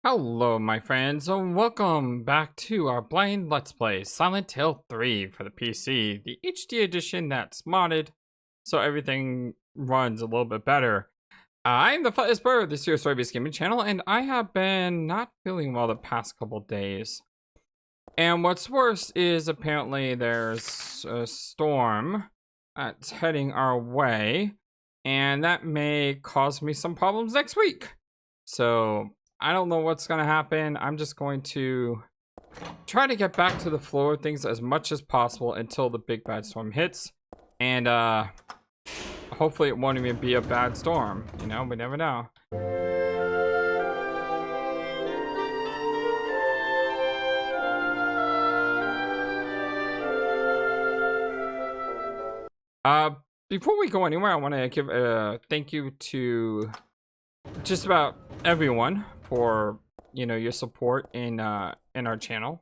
Hello, my friends, and welcome back to our blind Let's Play Silent Hill 3 for the PC, the HD edition that's modded, so everything runs a little bit better. I'm the FlightlessBird, this is your story-based gaming channel, and I have been not feeling well the past couple days. And what's worse is apparently there's a storm that's heading our way, and that may cause me some problems next week. So I don't know what's going to happen. I'm just going to try to get back to the flow of things as much as possible until the big bad storm hits. And hopefully it won't even be a bad storm. You know, we never know. Before we go anywhere, I want to give a thank you to just about everyone for, you know, your support in our channel,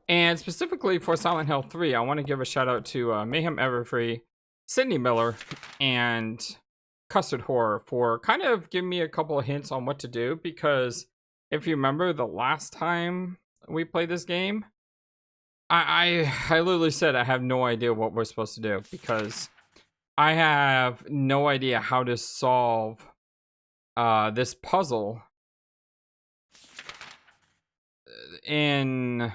and specifically for Silent Hill 3. I want to give a shout out to Mayhem Everfree, Sydney Miller, and Custard Horror for kind of giving me a couple of hints on what to do, because if you remember the last time we played this game, I literally said I have no idea what we're supposed to do, because I have no idea how to solve this puzzle in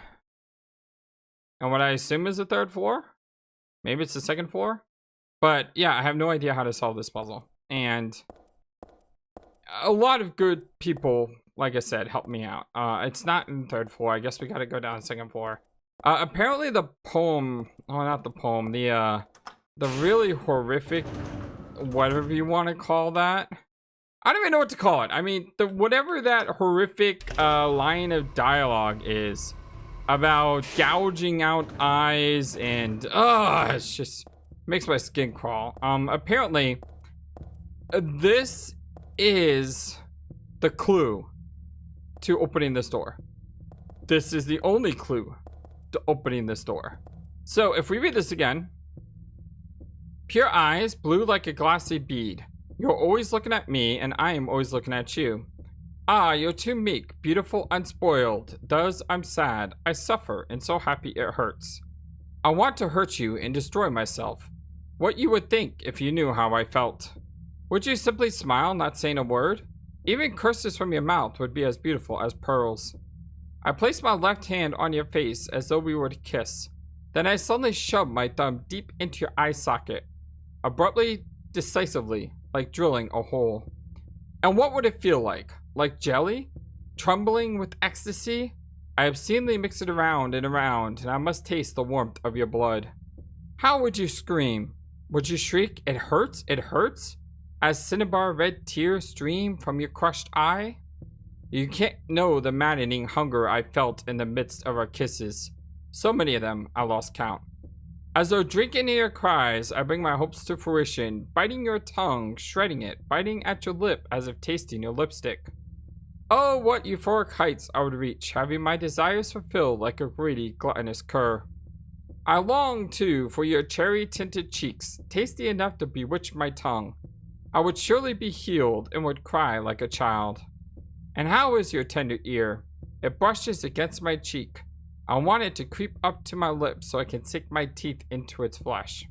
what I assume is the third floor. Maybe it's the second floor, but yeah, I have no idea how to solve this puzzle, and a lot of good people, like I said, helped me out. It's not in the third floor. I guess we gotta go down the second floor. Apparently the poem, not the poem, the really horrific, whatever you want to call that, I don't even know what to call it. I mean, whatever that horrific line of dialogue is about gouging out eyes, and it's just makes my skin crawl. Apparently this is the clue to opening this door. This is the only clue to opening this door. So if we read this again: pure eyes, blue like a glassy bead. You're always looking at me, and I am always looking at you. Ah, you're too meek, beautiful, unspoiled. Thus I'm sad, I suffer, and so happy it hurts. I want to hurt you and destroy myself. What you would think if you knew how I felt. Would you simply smile, not saying a word? Even curses from your mouth would be as beautiful as pearls. I placed my left hand on your face as though we were to kiss. Then I suddenly shoved my thumb deep into your eye socket. Abruptly, decisively, like drilling a hole. And what would it feel like? Like jelly? Trembling with ecstasy? I obscenely mix it around, and I must taste the warmth of your blood. How would you scream? Would you shriek, "It hurts, it hurts," as cinnabar red tears stream from your crushed eye? You can't know the maddening hunger I felt in the midst of our kisses. So many of them, I lost count. As though drinking in your cries, I bring my hopes to fruition, biting your tongue, shredding it, biting at your lip as if tasting your lipstick. Oh, what euphoric heights I would reach, having my desires fulfilled like a greedy, gluttonous cur. I long, too, for your cherry-tinted cheeks, tasty enough to bewitch my tongue. I would surely be healed and would cry like a child. And how is your tender ear? It brushes against my cheek. I want it to creep up to my lips so I can sink my teeth into its flesh.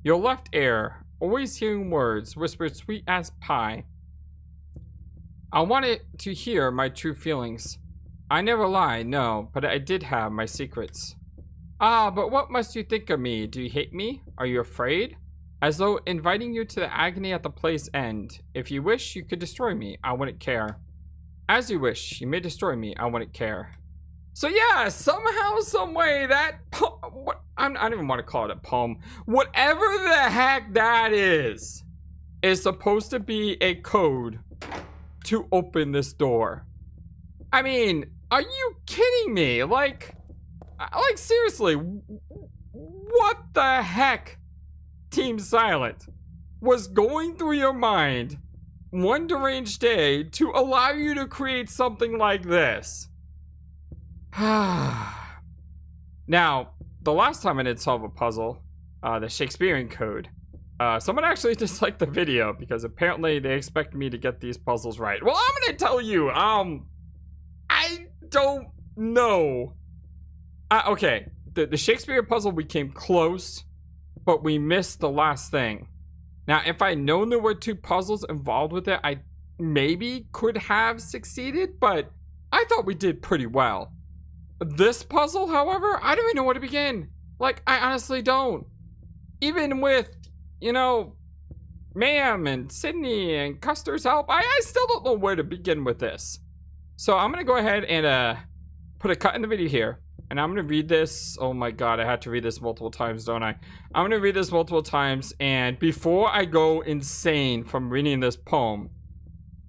Your left ear, always hearing words whispered sweet as pie. I want it to hear my true feelings. I never lie, no, but I did have my secrets. Ah, but what must you think of me? Do you hate me? Are you afraid? As though inviting you to the agony at the play's end. If you wish, you could destroy me. I wouldn't care. As you wish, you may destroy me. I wouldn't care. So yeah, somehow, some way, that I don't even want to call it a poem. Whatever the heck that is supposed to be a code to open this door. I mean, are you kidding me? Like seriously, what the heck, Team Silent, was going through your mind one deranged day to allow you to create something like this? Now, the last time I did solve a puzzle, the Shakespearean code, someone actually disliked the video because apparently they expect me to get these puzzles right. Well, I'm gonna tell you, don't know. Okay, the Shakespeare puzzle, we came close, but we missed the last thing. Now, if I'd known there were 2 puzzles involved with it, I maybe could have succeeded, but I thought we did pretty well. This puzzle, however, I don't even know where to begin. Like, I honestly don't. Even with, you know, Ma'am and Sydney and Custer's help, I still don't know where to begin with this. So I'm going to go ahead and put a cut in the video here. And I'm going to read this. Oh my god, I had to read this multiple times, don't I? I'm going to read this multiple times. And before I go insane from reading this poem,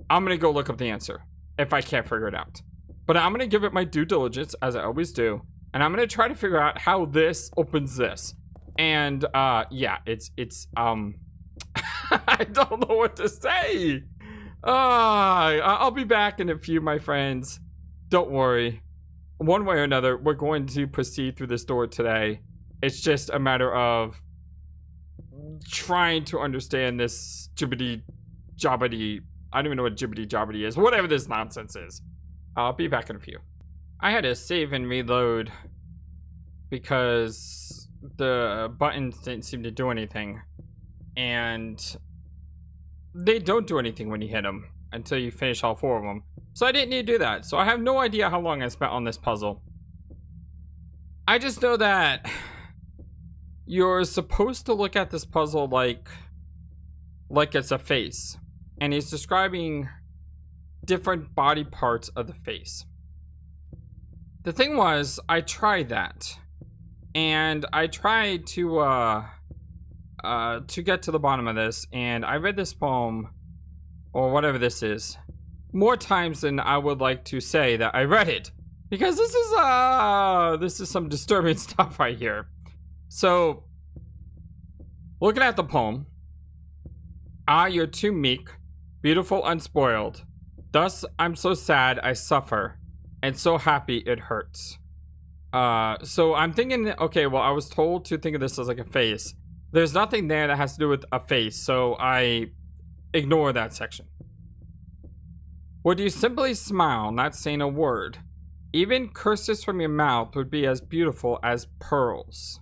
I'm going to go look up the answer if I can't figure it out. But I'm going to give it my due diligence, as I always do. And I'm going to try to figure out how this opens this. And, yeah, it's I don't know what to say. I'll be back in a few, my friends. Don't worry. One way or another, we're going to proceed through this door today. It's just a matter of trying to understand this jibbity-jobbity. I don't even know what jibbity-jobbity is. Whatever this nonsense is. I'll be back in a few. I had to save and reload because the buttons didn't seem to do anything. And they don't do anything when you hit them until you finish all 4 of them. So I didn't need to do that. So I have no idea how long I spent on this puzzle. I just know that you're supposed to look at this puzzle like it's a face. And he's describing different body parts of the face. The thing was, I tried that. And I tried to get to the bottom of this, and I read this poem, or whatever this is, more times than I would like to say that I read it, because this is some disturbing stuff right here. So, looking at the poem, you're too meek, beautiful, unspoiled. Thus, I'm so sad I suffer, and so happy it hurts. So I'm thinking, okay, well, I was told to think of this as like a face. There's nothing there that has to do with a face, so I ignore that section. Would you simply smile, not saying a word? Even curses from your mouth would be as beautiful as pearls.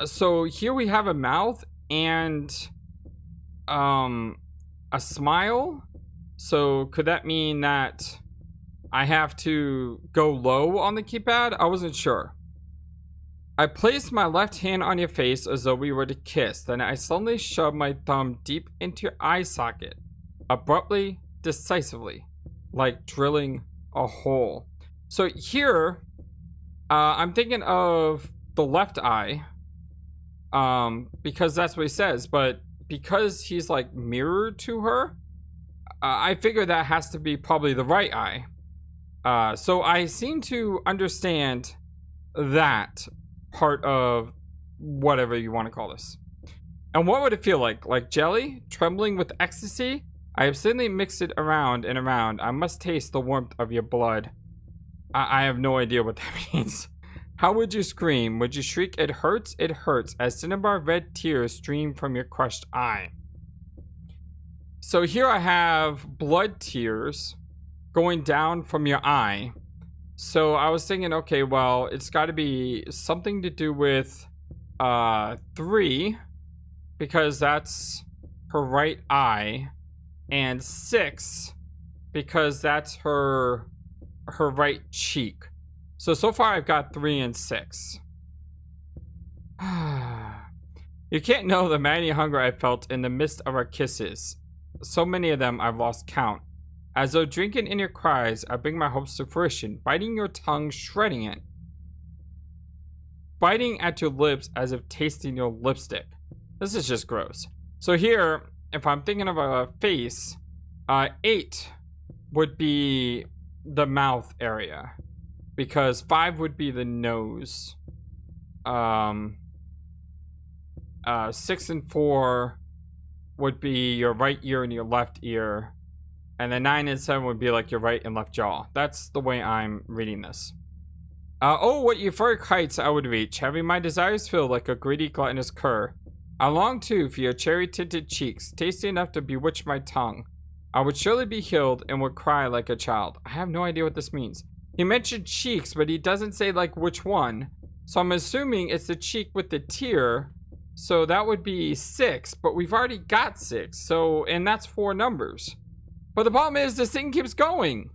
So here we have a mouth and a smile. So could that mean that I have to go low on the keypad? I wasn't sure. I placed my left hand on your face as though we were to kiss. Then I suddenly shoved my thumb deep into your eye socket. Abruptly, decisively. Like drilling a hole. So here, I'm thinking of the left eye. Because that's what he says. But because he's like mirrored to her, I figure that has to be probably the right eye. So I seem to understand that part of whatever you want to call this. And what would it feel like? Like jelly? Trembling with ecstasy? I have suddenly mixed it around and around. I must taste the warmth of your blood. I have no idea what that means. How would you scream? Would you shriek, it hurts, as cinnabar red tears stream from your crushed eye? So here I have blood tears going down from your eye. So I was thinking, okay, well, it's got to be something to do with 3, because that's her right eye, and 6 because that's her right cheek. So far I've got 3 and 6. You can't know the mighty hunger I felt in the midst of our kisses. So many of them I've lost count. As though drinking in your cries, I bring my hopes to fruition, biting your tongue, shredding it. Biting at your lips as if tasting your lipstick. This is just gross. So here, if I'm thinking of a face, 8 would be the mouth area. Because 5 would be the nose. 6 and 4 would be your right ear and your left ear. And then 9 and 7 would be like your right and left jaw. That's the way I'm reading this. Oh, what euphoric heights I would reach, having my desires filled like a greedy gluttonous cur. I long too for your cherry-tinted cheeks, tasty enough to bewitch my tongue. I would surely be healed and would cry like a child. I have no idea what this means. He mentioned cheeks, but he doesn't say like which one. So I'm assuming it's the cheek with the tear. So that would be 6, but we've already got 6. So, and that's 4 numbers. But the problem is this thing keeps going.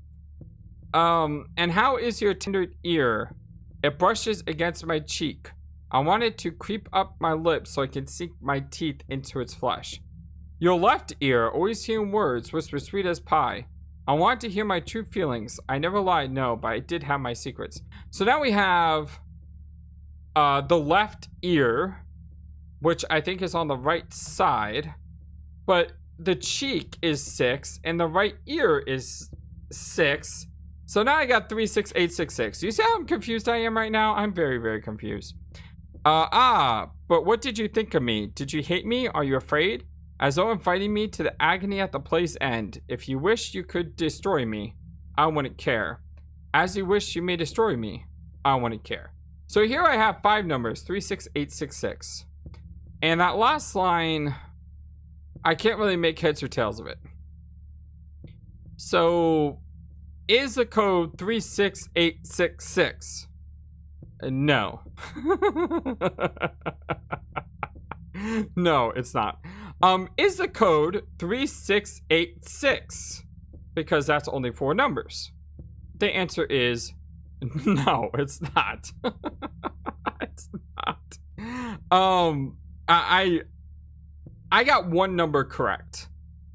And how is your tender ear? It brushes against my cheek. I want it to creep up my lips so I can sink my teeth into its flesh. Your left ear, always hearing words, whisper sweet as pie. I want to hear my true feelings. I never lied, no, but I did have my secrets. So now we have the left ear, which I think is on the right side, but the cheek is 6 and the right ear is 6. So now I got 3, 6, 8, 6, 6. You see how confused I am right now? I'm very, very confused. But what did you think of me? Did you hate me? Are you afraid? As though inviting me to the agony at the play's end. If you wish you could destroy me, I wouldn't care. As you wish you may destroy me, I wouldn't care. So here I have 5 numbers, 3, 6, 8, 6, 6. And that last line, I can't really make heads or tails of it. So, is the code 36866? No. No, it's not. Is the code 3686? Because that's only 4 numbers. The answer is no, it's not. It's not. I got 1 number correct.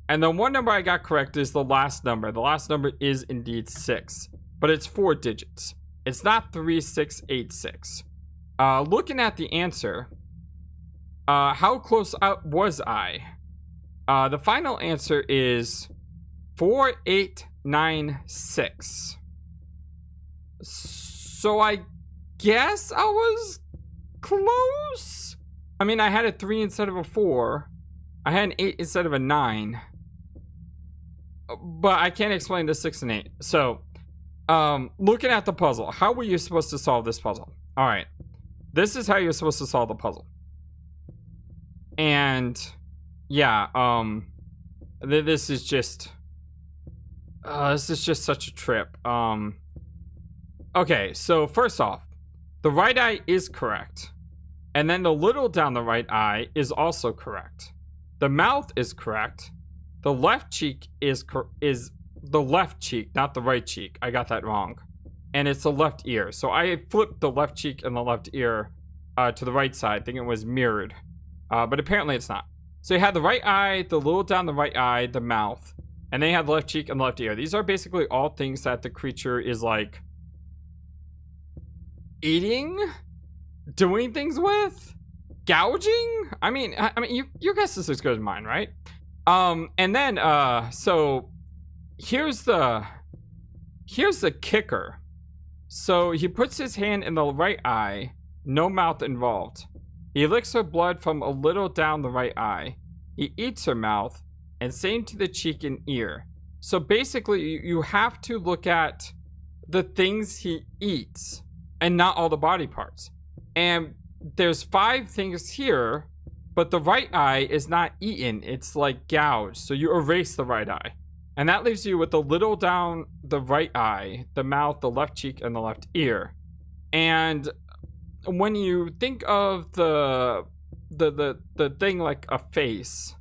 And the 1 number I got correct is the last number. The last number is indeed 6. But it's 4 digits. It's not 3686. Looking at the answer, how close out was I? The final answer is 4896. So I guess I was close. I mean, I had a 3 instead of a 4. I had an 8 instead of a 9. But I can't explain the 6 and 8. So, looking at the puzzle, how were you supposed to solve this puzzle? All right. This is how you're supposed to solve the puzzle. And, yeah, this is just such a trip. Okay, so first off, the right eye is correct. And then the little down the right eye is also correct. The mouth is correct. The left cheek is the left cheek, not the right cheek. I got that wrong. And it's the left ear. So I flipped the left cheek and the left ear to the right side, thinking it was mirrored. But apparently it's not. So you had the right eye, the little down the right eye, the mouth. And then you have the left cheek and the left ear. These are basically all things that the creature is like eating, doing things with, gouging. I mean, your guess is as good as mine, right? And then, so here's the kicker. So he puts his hand in the right eye, no mouth involved. He licks her blood from a little down the right eye. He eats her mouth, and same to the cheek and ear. So basically, you have to look at the things he eats and not all the body parts. And there's 5 things here, but the right eye is not eaten. It's like gouged. So you erase the right eye. And that leaves you with the little down the right eye, the mouth, the left cheek, and the left ear. And when you think of the thing like a face,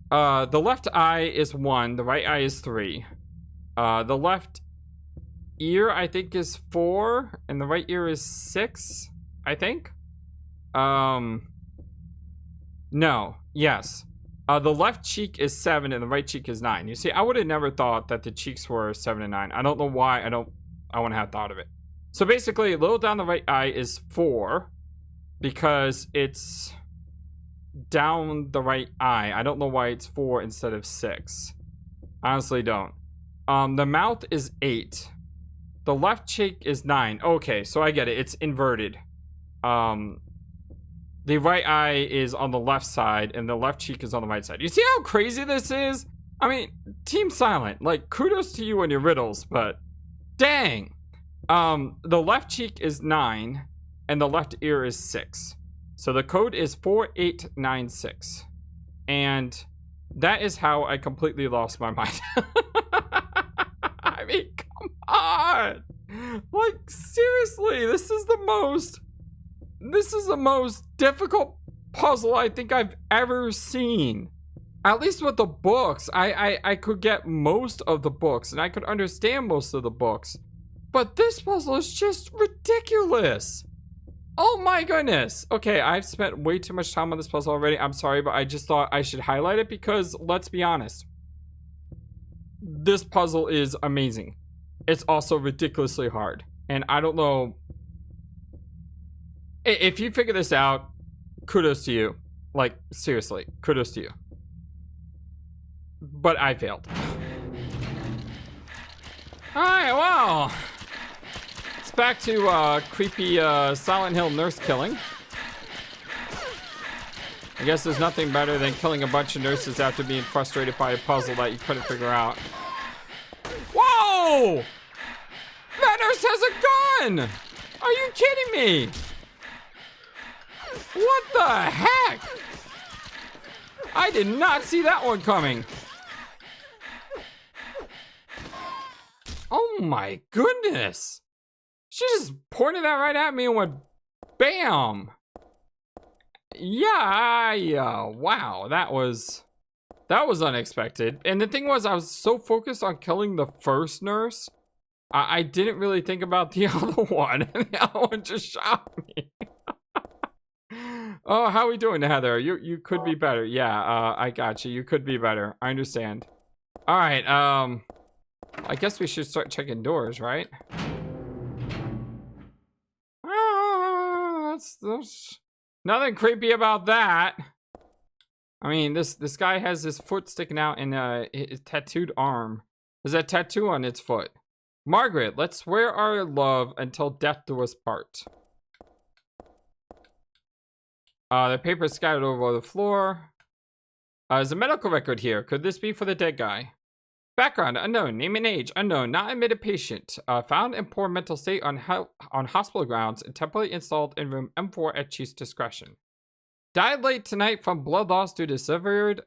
the left eye is 1, the right eye is 3. The left ear, I think, is 4, and the right ear is 6, I think. No, yes. The left cheek is 7 and the right cheek is 9. You see, I would have never thought that the cheeks were 7 and 9. I don't know why I wouldn't have thought of it. So basically, a little down the right eye is 4 because it's down the right eye. I don't know why it's 4 instead of 6. Honestly, don't. The mouth is 8. The left cheek is 9. Okay, so I get it. It's inverted. The right eye is on the left side and the left cheek is on the right side. You see how crazy this is? I mean, Team Silent, like, kudos to you and your riddles, but dang. The left cheek is 9 and the left ear is 6. So the code is 4896. And that is how I completely lost my mind. I mean, come on. Like, seriously, this is the most difficult puzzle I think I've ever seen. At least with the books, I could get most of the books and I could understand most of the books. But this puzzle is just ridiculous. Oh my goodness. Okay, I've spent way too much time on this puzzle already. I'm sorry, but I just thought I should highlight it because, let's be honest, this puzzle is amazing. It's also ridiculously hard. And I don't know. If you figure this out, kudos to you. Like, seriously, kudos to you. But I failed. Alright, well. It's back to creepy Silent Hill nurse killing. I guess there's nothing better than killing a bunch of nurses after being frustrated by a puzzle that you couldn't figure out. Whoa! That nurse has a gun! Are you kidding me? What the heck? I did not see that one coming. Oh my goodness. She just pointed that right at me and went bam. Yeah, wow, that was unexpected. And the thing was, I was so focused on killing the first nurse, I didn't really think about the other one. And the other one just shot me. Oh, how are we doing, Heather? You could be better. Yeah, I got you. You could be better. I understand. All right, I guess we should start checking doors, right? That's nothing creepy about that. I mean, this guy has his foot sticking out in his tattooed arm. There's a tattoo on its foot. Margaret, let's swear our love until death do us part. The paper is scattered over the floor. There's a medical record here. Could this be for the dead guy? Background, unknown. Name and age, unknown. Not admitted patient. Found in poor mental state on hospital grounds and temporarily installed in room M4 at chief's discretion. Died late tonight from blood loss due to severed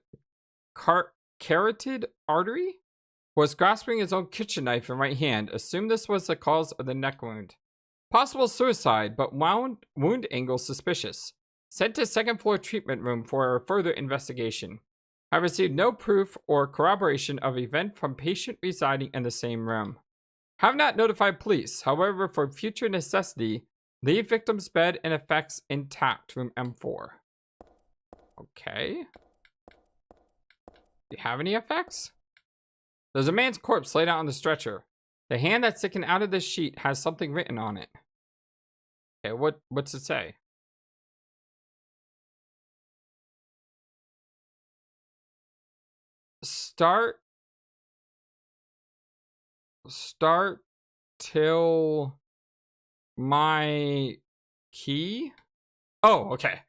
carotid artery. Was grasping his own kitchen knife in right hand. Assumed this was the cause of the neck wound. Possible suicide, but wound angle suspicious. Sent to second floor treatment room for further investigation. Have received no proof or corroboration of event from patient residing in the same room. Have not notified police. However, for future necessity, leave victim's bed and effects intact. Room M4. Okay. Do you have any effects? There's a man's corpse laid out on the stretcher. The hand that's sticking out of this sheet has something written on it. Okay, what's it say? Start till my key? Oh, okay.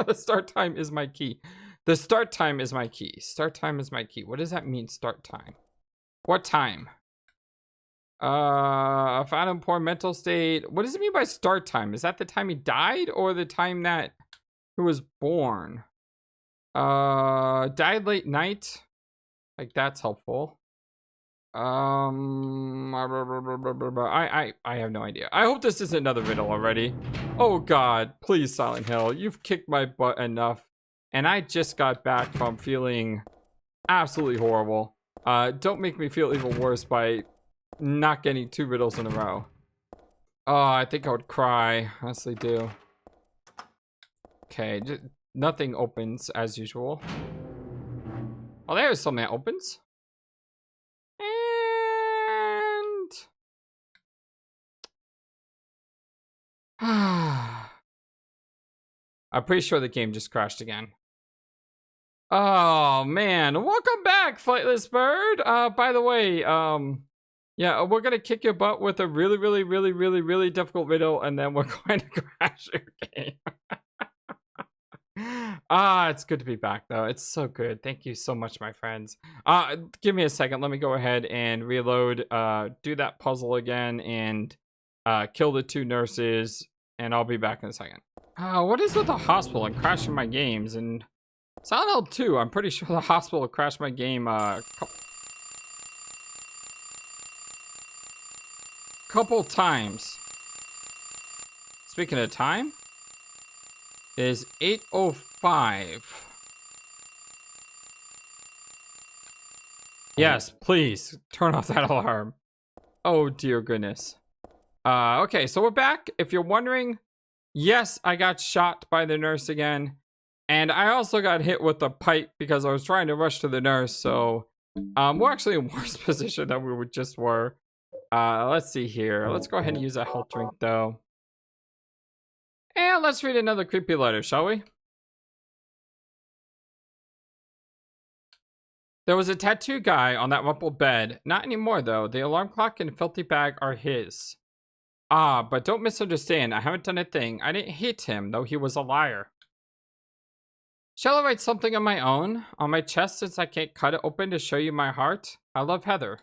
The start time is my key. The start time is my key. Start time is my key. What does that mean, start time? What time? Found in poor mental state. What does it mean by start time? Is that the time he died or the time that he was born? Died late night. Like, that's helpful. I have no idea. I hope this isn't another riddle already. Oh god, please, Silent Hill. You've kicked my butt enough. And I just got back from feeling absolutely horrible. Don't make me feel even worse by not getting 2 riddles in a row. Oh, I think I would cry. I honestly do. Okay, nothing opens as usual. Oh, there's something that opens. And I'm pretty sure the game just crashed again. Oh man, welcome back, FlightlessBird. By the way, yeah, we're gonna kick your butt with a really difficult riddle, and then we're going to crash your game. It's good to be back though. It's so good. Thank you so much, my friends. Give me a second. Let me go ahead and reload, do that puzzle again, and kill the 2 nurses, and I'll be back in a second. What is with the hospital and crashing my games? And Silent Hill 2, I'm pretty sure the hospital crashed my game couple times. Speaking of time, it is 8:05. Yes, please turn off that alarm. Oh dear goodness. Okay, so we're back. If you're wondering, yes, I got shot by the nurse again. And I also got hit with a pipe because I was trying to rush to the nurse. So we're actually in worse position than we just were. Let's see here. Let's go ahead and use a health drink though. And let's read another creepy letter, shall we? There was a tattooed guy on that rumpled bed. Not anymore though. The alarm clock and filthy bag are his. Ah, but don't misunderstand. I haven't done a thing. I didn't hit him, though he was a liar. Shall I write something of my own? On my chest, since I can't cut it open to show you my heart? I love Heather.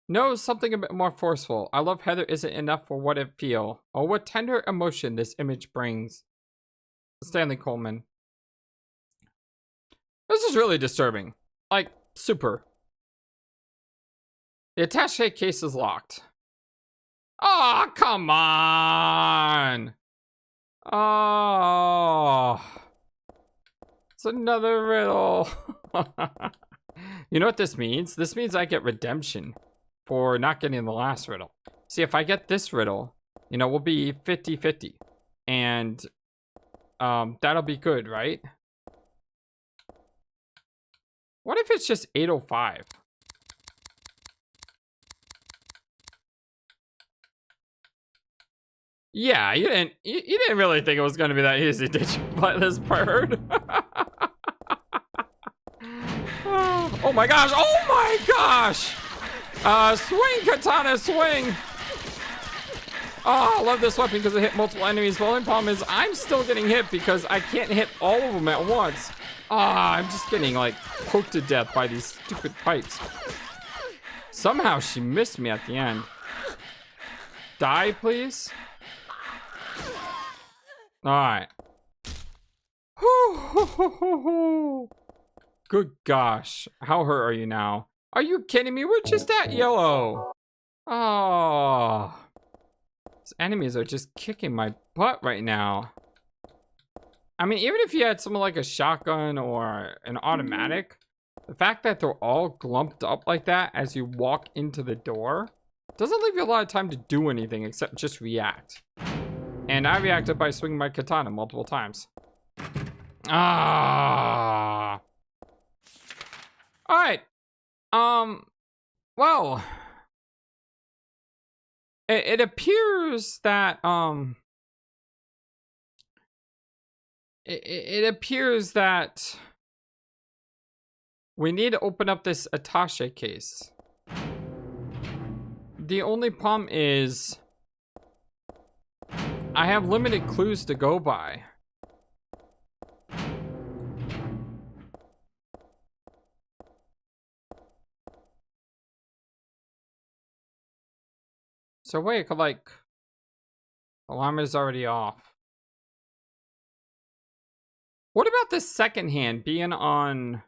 No, something a bit more forceful. I love Heather isn't enough for what it feel. Oh, what tender emotion this image brings. Stanley Coleman. This is really disturbing. Like, super. The attache case is locked. Oh, come on. Oh. It's another riddle. You know what this means? This means I get redemption for not getting the last riddle. See, if I get this riddle, you know, we'll be 50-50. And that'll be good, right? What if it's just 8:05? Yeah, you didn't really think it was gonna be that easy, did you, FlightlessBird? Oh my gosh! Oh my gosh! Swing, katana, swing! Oh, I love this weapon because it hit multiple enemies. The only problem is I'm still getting hit because I can't hit all of them at once. Ah, I'm just getting like poked to death by these stupid pipes. Somehow she missed me at the end. Die, please. All right. Good gosh. How hurt are you now? Are you kidding me? We're just at yellow. Oh. These enemies are just kicking my butt right now. I mean, even if you had something like a shotgun or an automatic, the fact that they're all glumped up like that as you walk into the door doesn't leave you a lot of time to do anything except just react. And I reacted by swinging my katana multiple times. Ah. All right. Well, it appears that it appears that we need to open up this attache case. The only problem is I have limited clues to go by. So wait, like, alarm is already off. What about this second hand being on,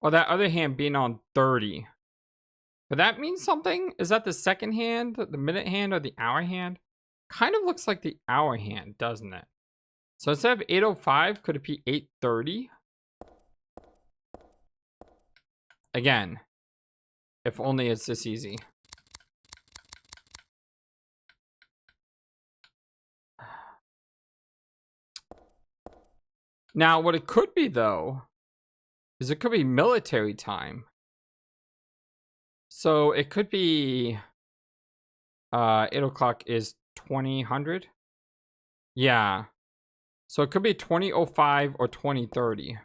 or that other hand being on 30? Could that mean something? Is that the second hand, the minute hand, or the hour hand? Kind of looks like the hour hand, doesn't it? So instead of 8:05, could it be 8:30? Again, if only it's this easy. Now, what it could be, though, is it could be military time. So it could be 8 o'clock is 2000. Yeah. So it could be 20:05 or 20:30.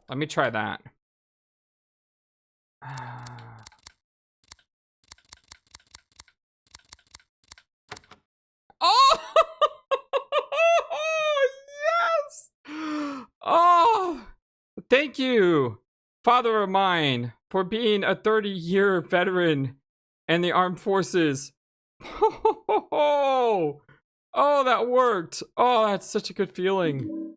Let me try that. Oh! Yes! Oh! Thank you, father of mine, for being a 30-year veteran in the armed forces. Oh, that worked. Oh, that's such a good feeling.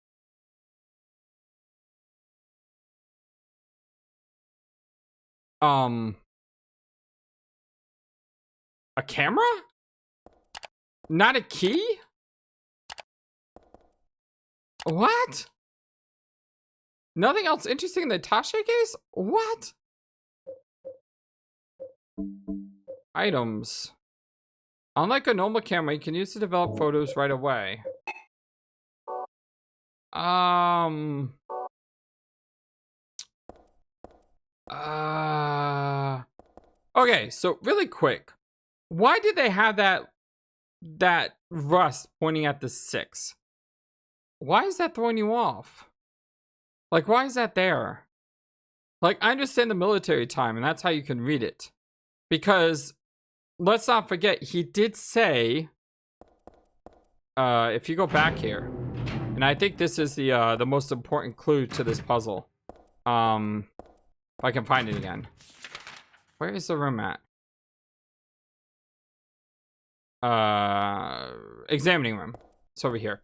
A camera? Not a key? What? Nothing else interesting in the attaché case? What? Items. Unlike a normal camera, you can use to develop photos right away. Okay, so really quick. Why did they have that rust pointing at the 6? Why is that throwing you off? Like, why is that there? Like, I understand the military time, and that's how you can read it. Because, let's not forget, he did say, if you go back here, and I think this is the most important clue to this puzzle. If I can find it again. Where is the room at? Examining room. It's over here.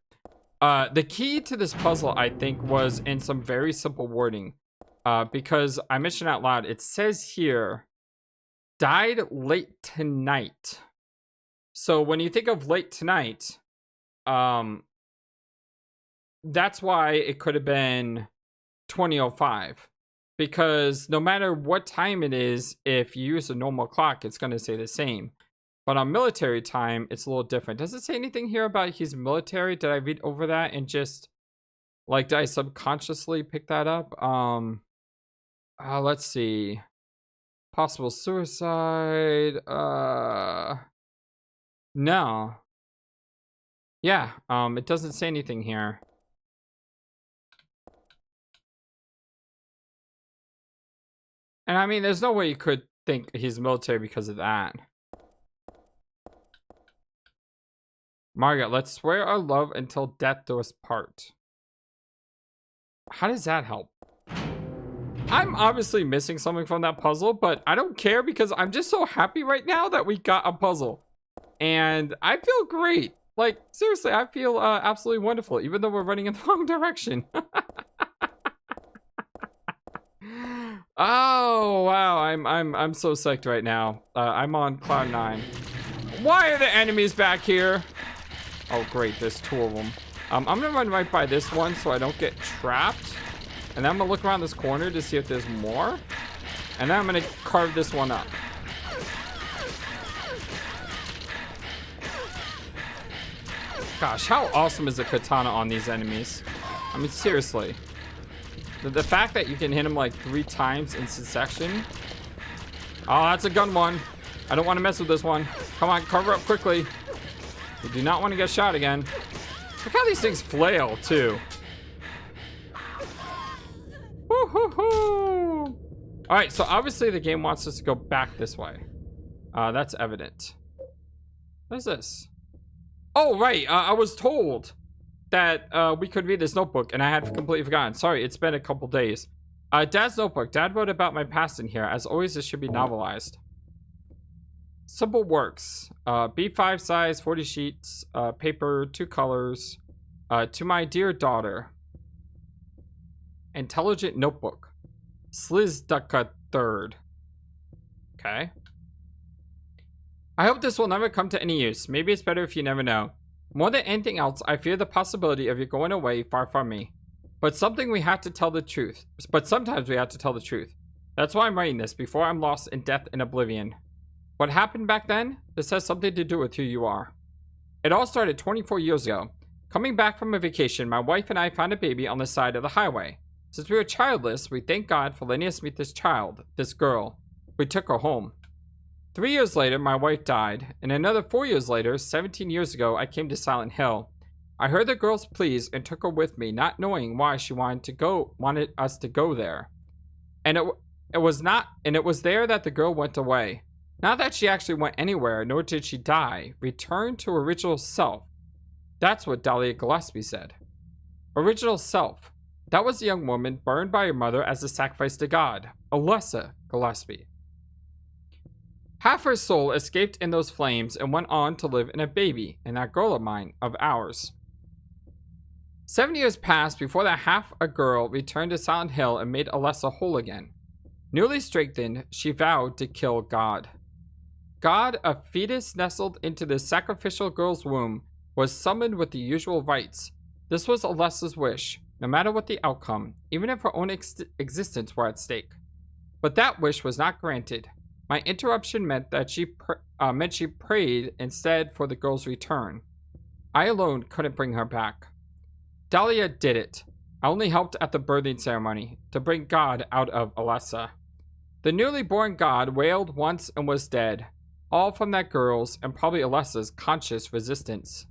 The key to this puzzle, I think, was in some very simple wording. Because I mentioned out loud, it says here, died late tonight. So when you think of late tonight, that's why it could have been 20:05. Because no matter what time it is, if you use a normal clock, it's going to say the same. But on military time, it's a little different. Does it say anything here about he's military? Did I read over that and just, like, did I subconsciously pick that up? Let's see. Possible suicide. No. Yeah, it doesn't say anything here. And I mean, there's no way you could think he's military because of that. Margaret, let's swear our love until death do us part. How does that help? I'm obviously missing something from that puzzle, but I don't care because I'm just so happy right now that we got a puzzle. And I feel great. Like, seriously, I feel absolutely wonderful, even though we're running in the wrong direction. Oh, wow, I'm so psyched right now. I'm on cloud 9. Why are the enemies back here? Oh, great, there's 2 of them. I'm gonna run right by this one so I don't get trapped. And then I'm gonna look around this corner to see if there's more. And then I'm gonna carve this one up. Gosh, how awesome is the katana on these enemies? I mean, seriously. The fact that you can hit him like 3 times in succession. Oh, that's a gun one. I don't want to mess with this one. Come on, cover up quickly. We do not want to get shot again. Look how these things flail, too. Woo-hoo-hoo! Alright, so obviously the game wants us to go back this way. That's evident. What is this? Oh, right. I was told that we could read this notebook, and I had completely forgotten. Sorry, it's been a couple days. Dad's notebook. Dad wrote about my past in here. As always, this should be novelized. Simple works. B5 size, 40 sheets, paper, 2 colors. To my dear daughter. Intelligent notebook. Slizducka third. Okay. I hope this will never come to any use. Maybe it's better if you never know. More than anything else, I fear the possibility of you going away far from me. But sometimes we have to tell the truth. That's why I'm writing this, before I'm lost in death and oblivion. What happened back then? This has something to do with who you are. It all started 24 years ago. Coming back from a vacation, my wife and I found a baby on the side of the highway. Since we were childless, we thank God for letting us meet this child, this girl. We took her home. 3 years later, my wife died, and another 4 years later, 17 years ago, I came to Silent Hill. I heard the girl's pleas and took her with me, not knowing why she wanted us to go there. And it was there that the girl went away. Not that she actually went anywhere, nor did she die. Returned to original self. That's what Dahlia Gillespie said. Original self. That was the young woman burned by her mother as a sacrifice to God, Alessa Gillespie. Half her soul escaped in those flames and went on to live in a baby, in that girl of mine, of ours. 7 years passed before that half a girl returned to Silent Hill and made Alessa whole again. Newly strengthened, she vowed to kill God. God, a fetus nestled into the sacrificial girl's womb, was summoned with the usual rites. This was Alessa's wish, no matter what the outcome, even if her own existence were at stake. But that wish was not granted. My interruption meant that she prayed instead for the girl's return. I alone couldn't bring her back. Dahlia did it. I only helped at the birthing ceremony, to bring God out of Alessa. The newly born God wailed once and was dead, all from that girl's and probably Alessa's conscious resistance.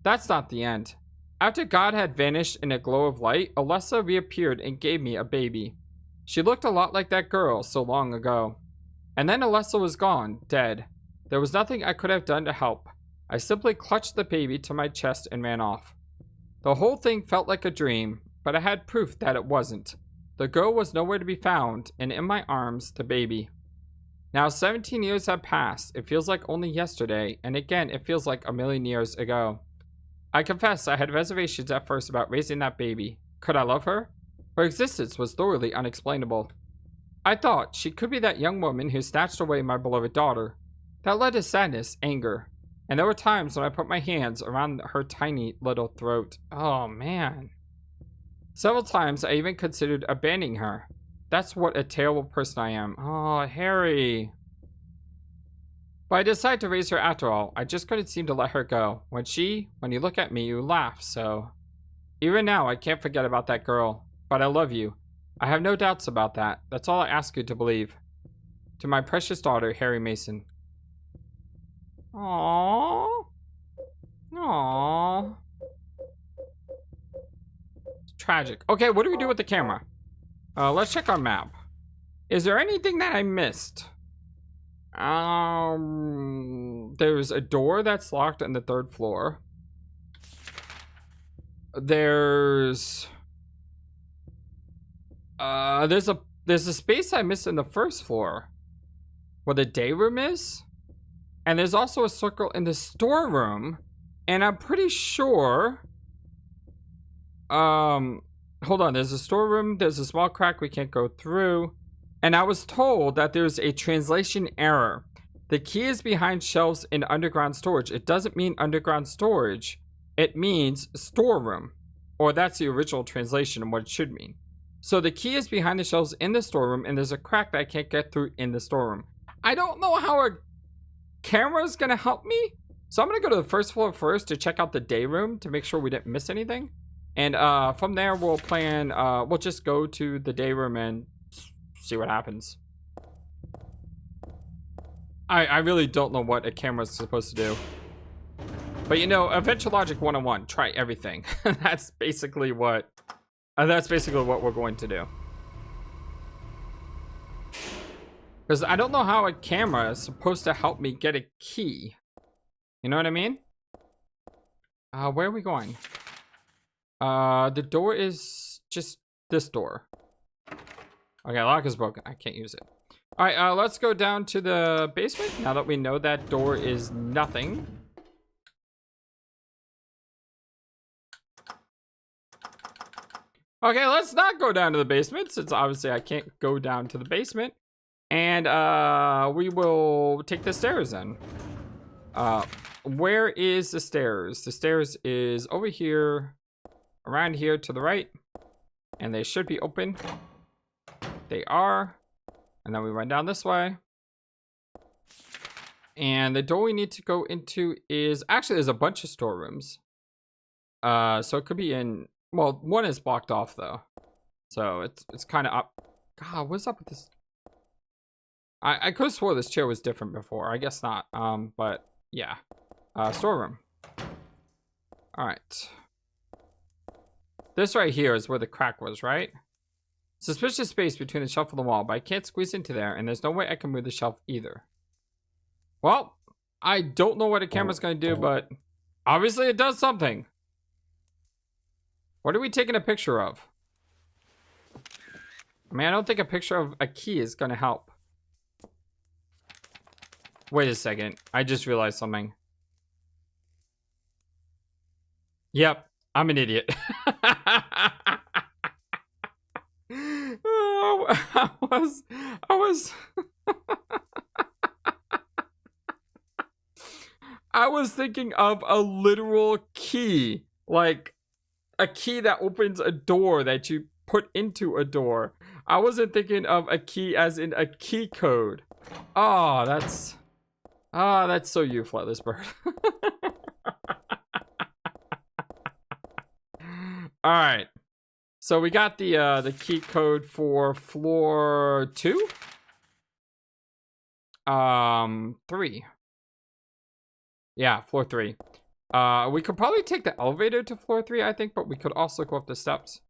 That's not the end. After God had vanished in a glow of light, Alessa reappeared and gave me a baby. She looked a lot like that girl so long ago. And then Alessa was gone, dead. There was nothing I could have done to help. I simply clutched the baby to my chest and ran off. The whole thing felt like a dream, but I had proof that it wasn't. The girl was nowhere to be found, and in my arms, the baby. Now 17 years have passed. It feels like only yesterday, and again, it feels like a million years ago. I confess I had reservations at first about raising that baby. Could I love her? Her existence was thoroughly unexplainable. I thought she could be that young woman who snatched away my beloved daughter. That led to sadness, anger, and there were times when I put my hands around her tiny little throat. Oh man. Several times I even considered abandoning her. That's what a terrible person I am. Oh, Harry. But I decided to raise her after all. I just couldn't seem to let her go. When you look at me, you laugh, so... Even now, I can't forget about that girl. But I love you. I have no doubts about that. That's all I ask you to believe. To my precious daughter, Harry Mason. Aww. Aww. It's tragic. Okay, what do we do with the camera? Let's check our map. Is there anything that I missed? There's a door that's locked on the 3rd floor. There's a space I missed in the 1st floor where the day room is, and there's also a circle in the storeroom, and I'm pretty sure hold on, there's a storeroom, there's a small crack we can't go through, and I was told that there's a translation error. The key is behind shelves in underground storage. It doesn't mean underground storage, it means storeroom, or that's the original translation and what it should mean. So the key is behind the shelves in the storeroom, and there's a crack that I can't get through in the storeroom. I don't know how a camera is gonna help me, so I'm gonna go to the 1st floor first to check out the day room to make sure we didn't miss anything. And from there, we'll plan, we'll just go to the day room and see what happens. I really don't know what a camera's supposed to do. But you know, Adventure Logic 101, try everything. That's basically what we're going to do. Because I don't know how a camera is supposed to help me get a key. You know what I mean? Where are we going? The door is just this door. Okay, lock is broken. I can't use it. All right, let's go down to the basement now that we know that door is nothing. Okay, let's not go down to the basement since obviously I can't go down to the basement. And we will take the stairs then. Where is the stairs? The stairs is over here, around here to the right, and they should be open. They are. And then we run down this way. And the door we need to go into is actually, there's a bunch of storerooms. So it could be in, well, one is blocked off though. So it's kind of up. God, what's up with this? I could have swore this chair was different before. I guess not. But yeah. Storeroom. Alright. This right here is where the crack was, right? Suspicious space between the shelf and the wall, but I can't squeeze into there, and there's no way I can move the shelf either. Well, I don't know what a camera's gonna do, but obviously it does something. What are we taking a picture of? I mean, I don't think a picture of a key is gonna help. Wait a second. I just realized something. Yep, I'm an idiot. I was I was thinking of a literal key, like a key that opens a door that you put into a door. I wasn't thinking of a key as in a key code. Oh, that's so you, FlightlessBird. All right. So we got the key code for floor 2. 3. Yeah, floor 3. We could probably take the elevator to floor 3, I think, but we could also go up the steps.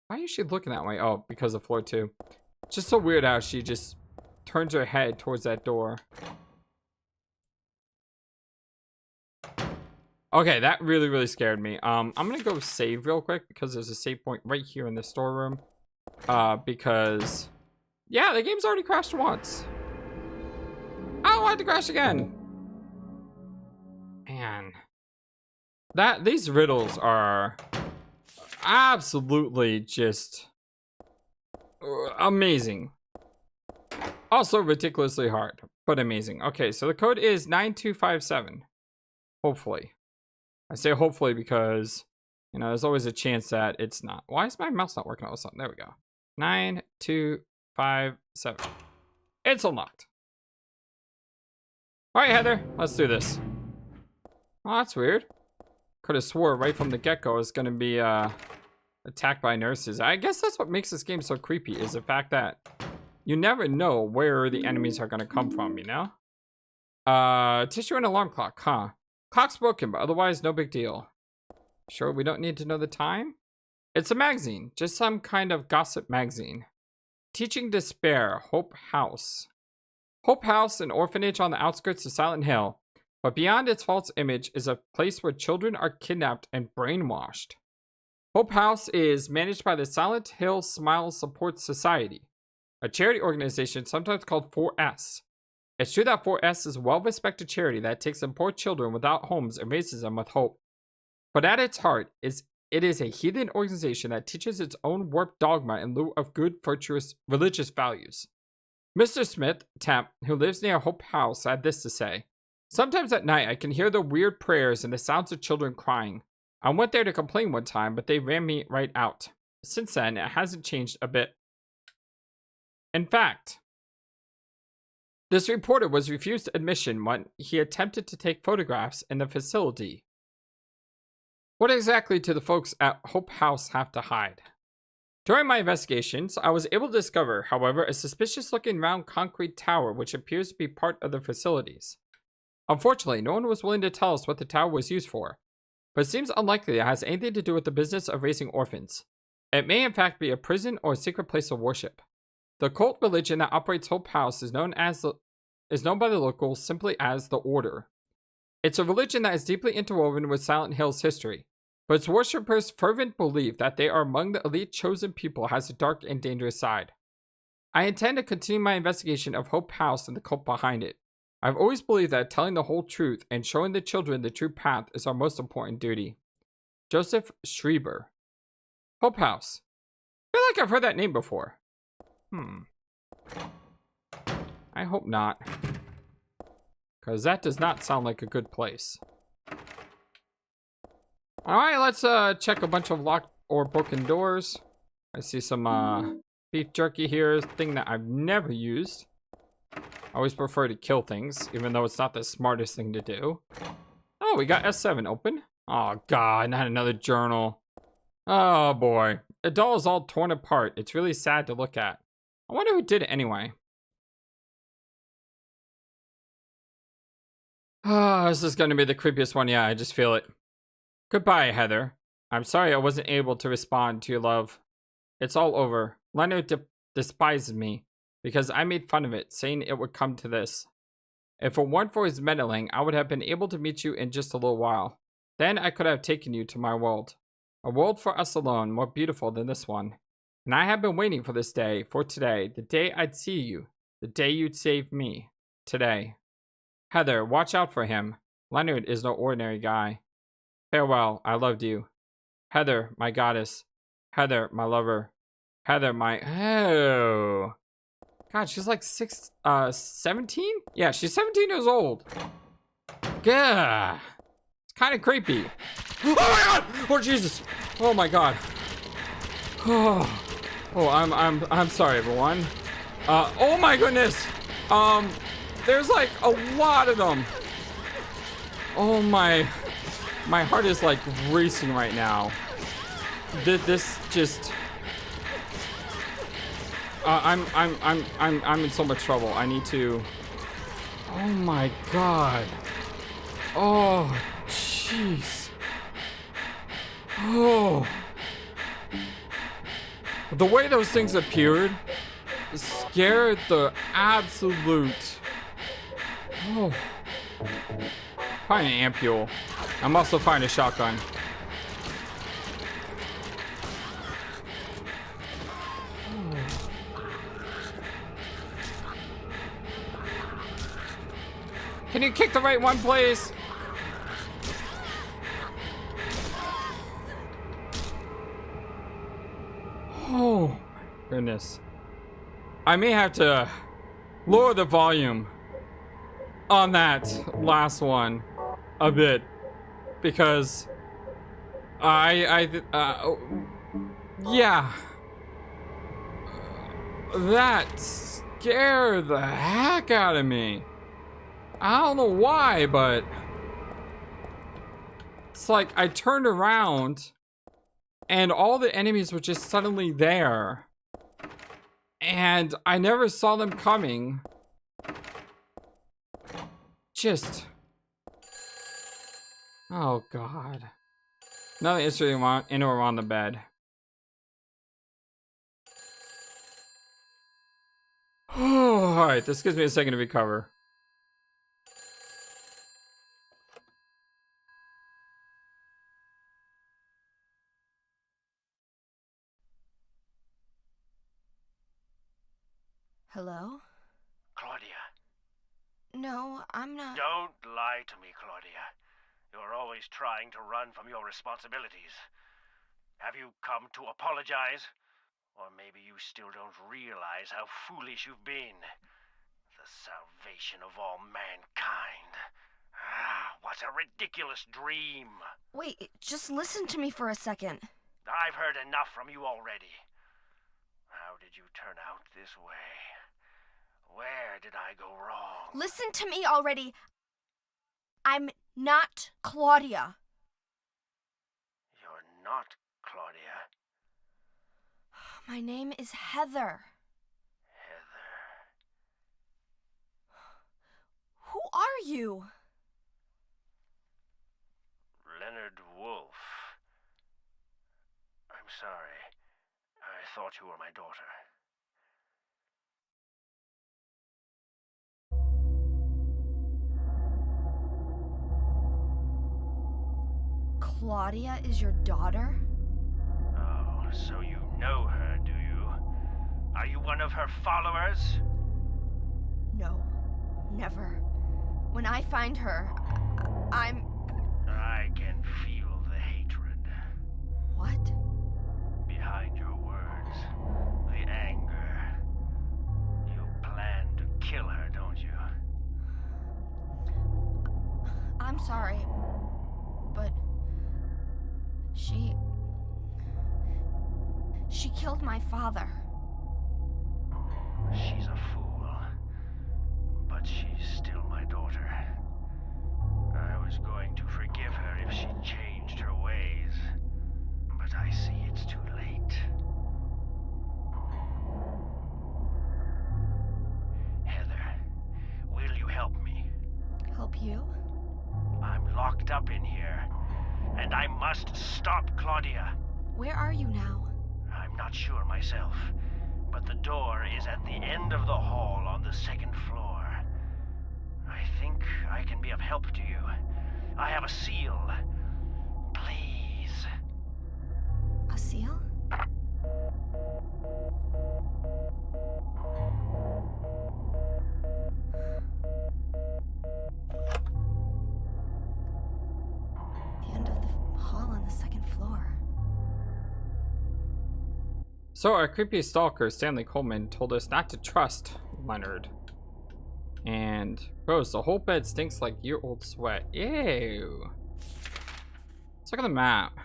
Why is she looking that way? Oh, because of floor 2. It's just so weird how she just turns her head towards that door. Okay, that really, really scared me. I'm gonna go save real quick because there's a save point right here in the storeroom. Because, yeah, the game's already crashed once. I don't want it to crash again. Man, these riddles are absolutely just amazing. Also ridiculously hard, but amazing. Okay, so the code is 9257. Hopefully. I say hopefully because, you know, there's always a chance that it's not. Why is my mouse not working all of a sudden? There we go. 9257. It's unlocked. All right, Heather, let's do this. Oh, that's weird. Could have swore right from the get-go I was going to be attacked by nurses. I guess that's what makes this game so creepy, is the fact that you never know where the enemies are going to come from, you know? Tissue and alarm clock, huh? Clock's broken, but otherwise no big deal. Sure, we don't need to know the time? It's a magazine, just some kind of gossip magazine. Teaching Despair, Hope House. Hope House, an orphanage on the outskirts of Silent Hill, but beyond its false image is a place where children are kidnapped and brainwashed. Hope House is managed by the Silent Hill Smile Support Society, a charity organization sometimes called 4S. It's true that 4S is a well-respected charity that takes in poor children without homes and raises them with hope. But at its heart, it is a heathen organization that teaches its own warped dogma in lieu of good, virtuous, religious values. Mr. Smith, temp, who lives near Hope House, had this to say. Sometimes at night, I can hear the weird prayers and the sounds of children crying. I went there to complain one time, but they ran me right out. Since then, it hasn't changed a bit. In fact, this reporter was refused admission when he attempted to take photographs in the facility. What exactly do the folks at Hope House have to hide? During my investigations, I was able to discover, however, a suspicious-looking round concrete tower which appears to be part of the facilities. Unfortunately, no one was willing to tell us what the tower was used for, but it seems unlikely it has anything to do with the business of raising orphans. It may in fact be a prison or a secret place of worship. The cult religion that operates Hope House is known by the locals simply as the Order. It's a religion that is deeply interwoven with Silent Hill's history, but its worshippers' fervent belief that they are among the elite chosen people has a dark and dangerous side. I intend to continue my investigation of Hope House and the cult behind it. I've always believed that telling the whole truth and showing the children the true path is our most important duty. Joseph Schreiber. Hope House. I feel like I've heard that name before. I hope not. Because that does not sound like a good place. Alright, let's check a bunch of locked or broken doors. I see some beef jerky here, thing that I've never used. I always prefer to kill things, even though it's not the smartest thing to do. Oh, we got S7 open. Oh god, not another journal. Oh boy. The doll is all torn apart. It's really sad to look at. I wonder who did it anyway. Oh, this is going to be the creepiest one. Yeah, I just feel it. Goodbye, Heather. I'm sorry I wasn't able to respond to your love. It's all over. Leonard despises me because I made fun of it, saying it would come to this. If it weren't for his meddling, I would have been able to meet you in just a little while. Then I could have taken you to my world. A world for us alone, more beautiful than this one. And I have been waiting for this day, for today, the day I'd see you, the day you'd save me. Today. Heather, watch out for him. Leonard is no ordinary guy. Farewell, I loved you. Heather, my goddess. Heather, my lover. Heather, my... Oh. God, she's like 17? Yeah, she's 17 years old. Yeah. It's kind of creepy. Oh my god! Oh Jesus! Oh my god! Oh, I'm sorry, everyone. Oh my goodness! There's like a lot of them. Oh my heart is like racing right now. This just. I'm in so much trouble. I need to. Oh my god. Oh, jeez. Oh. The way those things appeared scared the absolute. Oh. Find an ampule. I'm also finding a shotgun. Can you kick the right one, please? Oh, goodness. I may have to lower the volume on that last one a bit because yeah. That scared the heck out of me. I don't know why, but it's like I turned around and all the enemies were just suddenly there. And I never saw them coming. Just. Oh, God. Nothing interesting in or around the bed. Alright, this gives me a second to recover. Hello? Claudia. No, I'm not. Don't lie to me, Claudia. You're always trying to run from your responsibilities. Have you come to apologize? Or maybe you still don't realize how foolish you've been. The salvation of all mankind. Ah, what a ridiculous dream. Wait, just listen to me for a second. I've heard enough from you already. How did you turn out this way? Where did I go wrong? Listen to me already. I'm not Claudia. You're not Claudia. My name is Heather. Heather. Who are you? Leonard Wolf. I'm sorry. I thought you were my daughter. Claudia is your daughter? Oh, so you know her, do you? Are you one of her followers? No, never. When I find her, I'm... I can feel the hatred. What? Behind your words. The anger. You plan to kill her, don't you? I'm sorry, but... She killed my father. She's a fool. But she's still my daughter. I was going to forgive her if she changed her ways. But I see it's too late. Heather, will you help me? Help you? I'm locked up in here. And I must stop Claudia. Where are you now? I'm not sure myself, but the door is at the end of the hall on the second floor. I think I can be of help to you. I have a seal. Please. A seal? The end of the hall on the second floor. So our creepy stalker, Stanley Coleman, told us not to trust Leonard. And gross, the whole bed stinks like year-old sweat. Ew. Let's look at the map.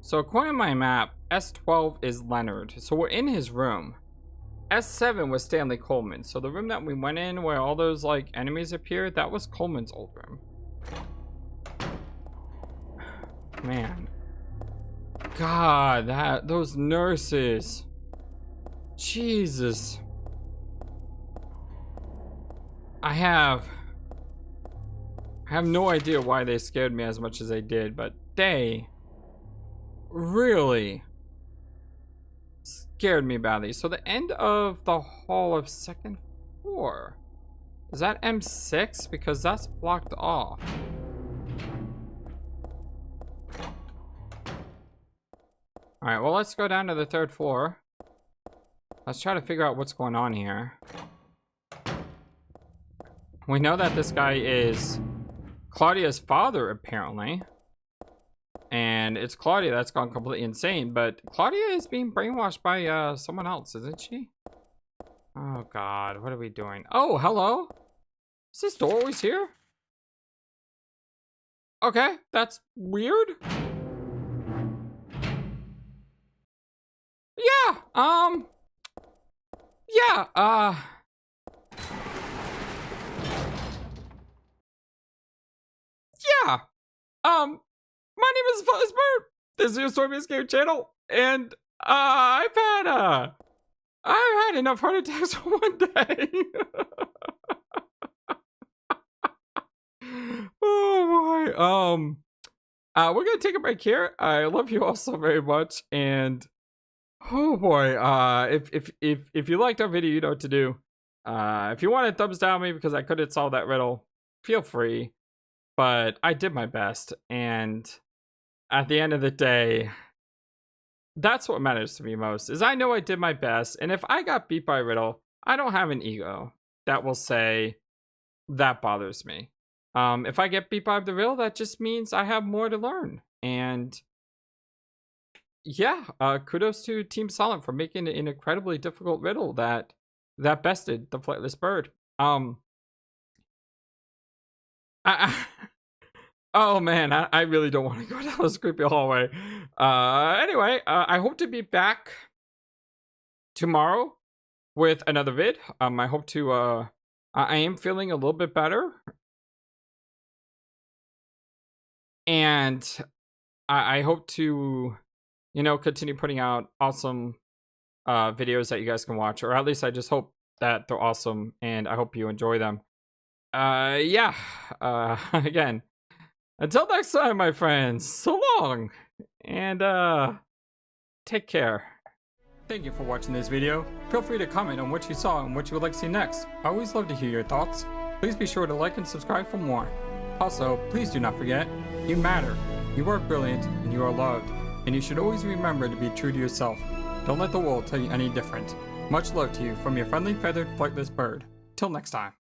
So according to my map, S12 is Leonard. So we're in his room. S7 was Stanley Coleman. So the room that we went in where all those like enemies appeared, that was Coleman's old room. Man. God, those nurses. Jesus. I have no idea why they scared me as much as they did, but they really scared me badly. So the end of the hall of second floor. Is that M6? Because that's blocked off. Alright, well, let's go down to the third floor. Let's try to figure out what's going on here. We know that this guy is Claudia's father, apparently. And it's Claudia that's gone completely insane. But Claudia is being brainwashed by someone else, isn't she? Oh, God. What are we doing? Oh, hello. Is this door always here? Okay, that's weird. Yeah, yeah, yeah, my name is FlightlessBird. This is your Stormy Escape channel, and, I've had enough heart attacks for one day. Oh, my, we're gonna take a break here. I love you all so very much, and oh boy, if you liked our video, you know what to do. If you want to thumbs down me because I couldn't solve that riddle, feel free. But I did my best, and at the end of the day, that's what matters to me most, is I know I did my best, and if I got beat by a riddle, I don't have an ego that will say that bothers me. If I get beat by the riddle, that just means I have more to learn, and yeah, kudos to Team Silent for making an incredibly difficult riddle that bested the FlightlessBird. Oh man, I really don't want to go down this creepy hallway. Anyway, I hope to be back tomorrow with another vid. I hope to, I am feeling a little bit better. And I hope to, you know, continue putting out awesome videos that you guys can watch, or at least I just hope that they're awesome, and I hope you enjoy them. Yeah, again, until next time, my friends, so long, and take care. Thank you for watching this video. Feel free to comment on what you saw and what you would like to see next. I always love to hear your thoughts. Please be sure to like and subscribe for more. Also, please do not forget, you matter, you are brilliant, and you are loved. And you should always remember to be true to yourself. Don't let the world tell you any different. Much love to you from your friendly feathered FlightlessBird. Till next time.